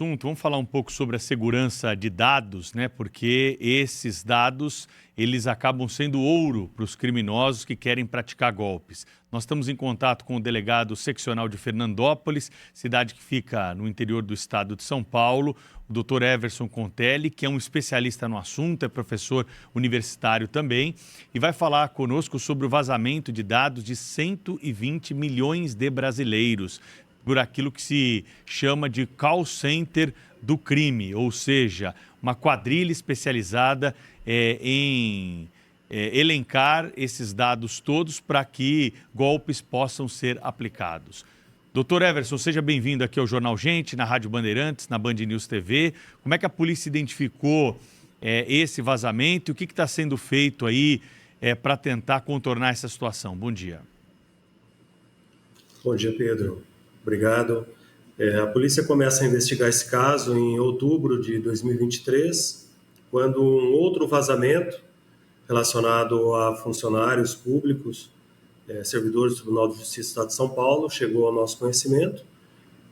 Vamos falar um pouco sobre a segurança de dados, né? Porque esses dados, eles acabam sendo ouro para os criminosos que querem praticar golpes. Nós estamos em contato com o delegado seccional de Fernandópolis, cidade que fica no interior do estado de São Paulo, o Dr. Everson Contelli, que é um especialista no assunto, é professor universitário também, e vai falar conosco sobre o vazamento de dados de 120 milhões de brasileiros, por aquilo que se chama de call center do crime, ou seja, uma quadrilha especializada em elencar esses dados todos para que golpes possam ser aplicados. Doutor Everson, seja bem-vindo aqui ao Jornal Gente, na Rádio Bandeirantes, na Band News TV. Como é que a polícia identificou esse vazamento e o que está sendo feito aí para tentar contornar essa situação? Bom dia. Bom dia, Pedro. Obrigado. A polícia começa a investigar esse caso em outubro de 2023, quando um outro vazamento relacionado a funcionários públicos, servidores do Tribunal de Justiça do Estado de São Paulo, chegou ao nosso conhecimento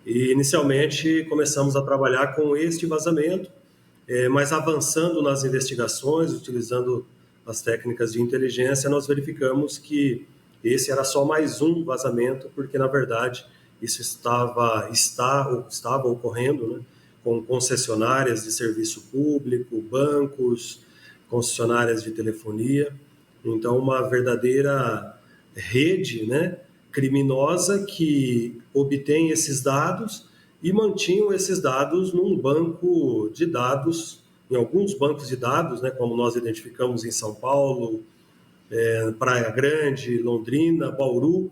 e, inicialmente, começamos a trabalhar com este vazamento, mas avançando nas investigações, utilizando as técnicas de inteligência, nós verificamos que esse era só mais um vazamento, porque, na verdade, isso estava ocorrendo, né, com concessionárias de serviço público, bancos, concessionárias de telefonia. Então, uma verdadeira rede, né, criminosa que obtém esses dados e mantinham esses dados num banco de dados, em alguns bancos de dados, né, como nós identificamos em São Paulo, Praia Grande, Londrina, Bauru,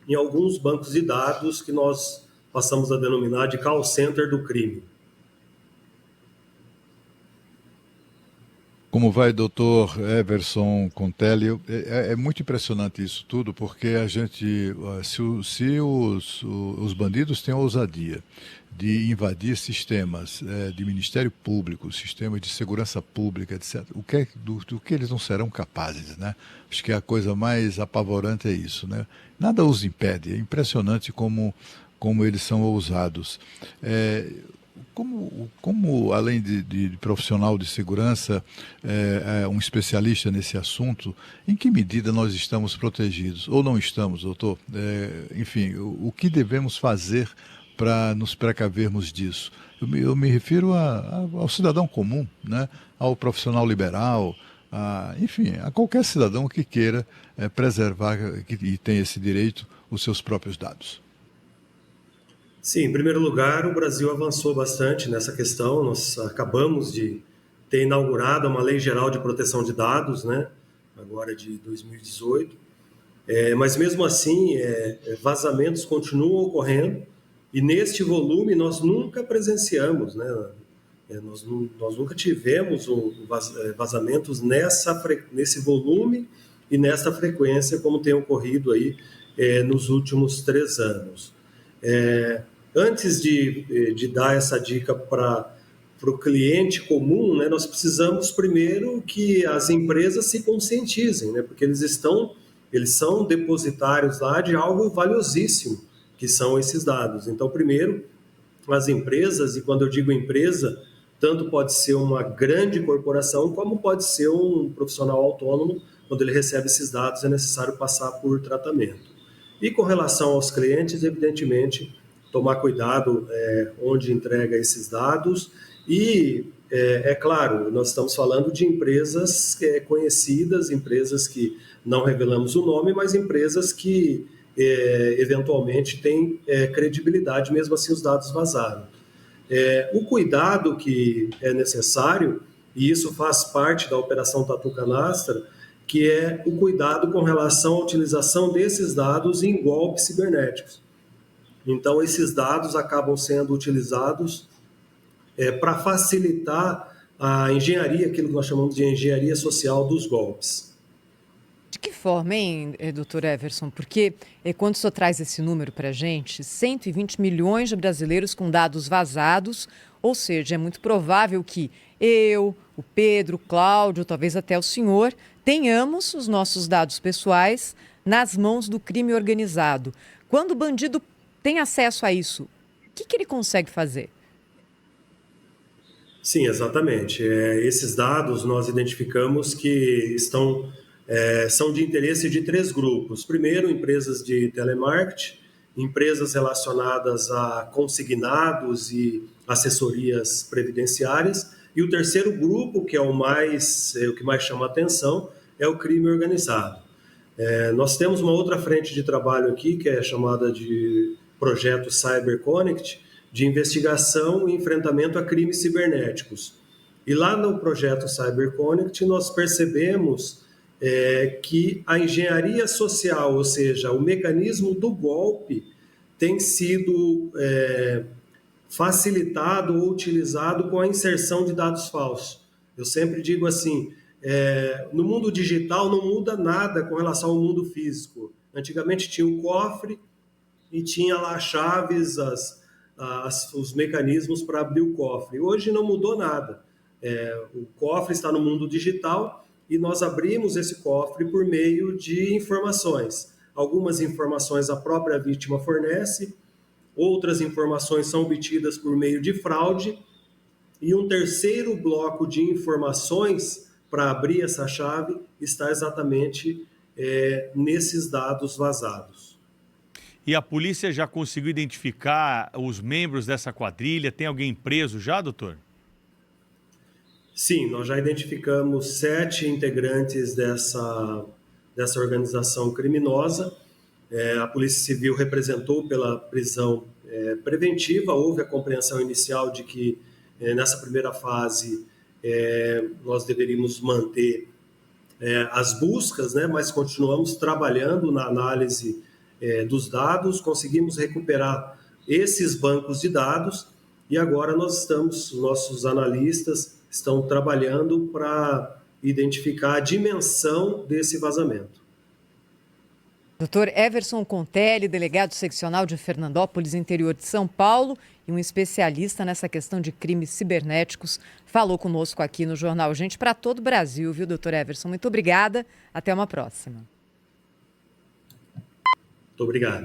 em alguns bancos de dados que nós passamos a denominar de call center do crime. Como vai, doutor Everson Contelli? É muito impressionante isso tudo, porque a gente, se os bandidos têm a ousadia de invadir sistemas de Ministério Público, sistemas de segurança pública, etc., do que eles não serão capazes, né? Acho que a coisa mais apavorante é isso, né? Nada os impede, é impressionante como eles são ousados. Como além de profissional de segurança, um especialista nesse assunto, em que medida nós estamos protegidos? Ou não estamos, doutor? Enfim, o que devemos fazer para nos precavermos disso? Eu me refiro ao cidadão comum, né? Ao profissional liberal, enfim, a qualquer cidadão que queira preservar e tem esse direito os seus próprios dados. Sim, em primeiro lugar, o Brasil avançou bastante nessa questão. Nós acabamos de ter inaugurado uma Lei Geral de Proteção de Dados, né? Agora de 2018. Mas mesmo assim, vazamentos continuam ocorrendo e neste volume nós nunca presenciamos, né? Nós nunca tivemos vazamentos nesse volume e nessa frequência como tem ocorrido aí nos últimos 3 anos. Antes de dar essa dica para o cliente comum, né, nós precisamos primeiro que as empresas se conscientizem, né, porque eles são depositários lá de algo valiosíssimo, que são esses dados. Então, primeiro, as empresas, e quando eu digo empresa, tanto pode ser uma grande corporação, como pode ser um profissional autônomo, quando ele recebe esses dados é necessário passar por tratamento. E com relação aos clientes, evidentemente, tomar cuidado onde entrega esses dados e, claro, nós estamos falando de empresas conhecidas, empresas que não revelamos o nome, mas empresas que eventualmente têm credibilidade, mesmo assim os dados vazaram. O cuidado que é necessário, e isso faz parte da Operação Tatu Canastra, que é o cuidado com relação à utilização desses dados em golpes cibernéticos. Então, esses dados acabam sendo utilizados para facilitar a engenharia, aquilo que nós chamamos de engenharia social dos golpes. De que forma, hein, doutor Everson? Porque quando o senhor traz esse número para a gente, 120 milhões de brasileiros com dados vazados, ou seja, é muito provável que eu, o Pedro, o Cláudio, talvez até o senhor, tenhamos os nossos dados pessoais nas mãos do crime organizado. Quando o bandido tem acesso a isso, o que ele consegue fazer? Sim, exatamente. Esses dados nós identificamos que são de interesse de 3 grupos. Primeiro, empresas de telemarketing, empresas relacionadas a consignados e assessorias previdenciárias, e o terceiro grupo, que é o que mais chama a atenção, é o crime organizado. Nós temos uma outra frente de trabalho aqui, que é chamada de Projeto CyberConnect, de investigação e enfrentamento a crimes cibernéticos. E lá no Projeto CyberConnect nós percebemos que a engenharia social, ou seja, o mecanismo do golpe, tem sido facilitado ou utilizado com a inserção de dados falsos. Eu sempre digo assim, no mundo digital não muda nada com relação ao mundo físico. Antigamente tinha o cofre e tinha lá as chaves, os mecanismos para abrir o cofre. Hoje não mudou nada. O cofre está no mundo digital e nós abrimos esse cofre por meio de informações. Algumas informações a própria vítima fornece, outras informações são obtidas por meio de fraude, e um terceiro bloco de informações para abrir essa chave está exatamente nesses dados vazados. E a polícia já conseguiu identificar os membros dessa quadrilha? Tem alguém preso já, doutor? Sim, nós já identificamos 7 integrantes dessa organização criminosa. A Polícia Civil representou pela prisão preventiva. Houve a compreensão inicial de que nessa primeira fase nós deveríamos manter as buscas, né? Mas continuamos trabalhando na análise dos dados, conseguimos recuperar esses bancos de dados e agora nossos analistas estão trabalhando para identificar a dimensão desse vazamento. Dr. Everson Contelli, delegado seccional de Fernandópolis, interior de São Paulo, e um especialista nessa questão de crimes cibernéticos, falou conosco aqui no Jornal Gente para todo o Brasil, viu, Dr. Everson? Muito obrigada. Até uma próxima. Muito obrigado.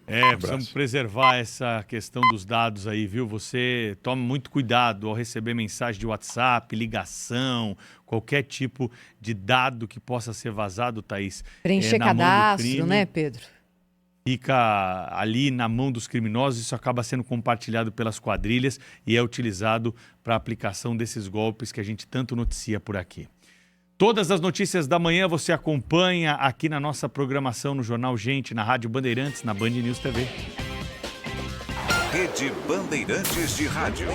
Precisamos preservar essa questão dos dados aí, viu? Você toma muito cuidado ao receber mensagem de WhatsApp, ligação, qualquer tipo de dado que possa ser vazado, Thaís. Preencher cadastro, né, Pedro? Fica ali na mão dos criminosos, isso acaba sendo compartilhado pelas quadrilhas e é utilizado para a aplicação desses golpes que a gente tanto noticia por aqui. Todas as notícias da manhã você acompanha aqui na nossa programação no Jornal Gente, na Rádio Bandeirantes, na Band News TV. Rede Bandeirantes de Rádio.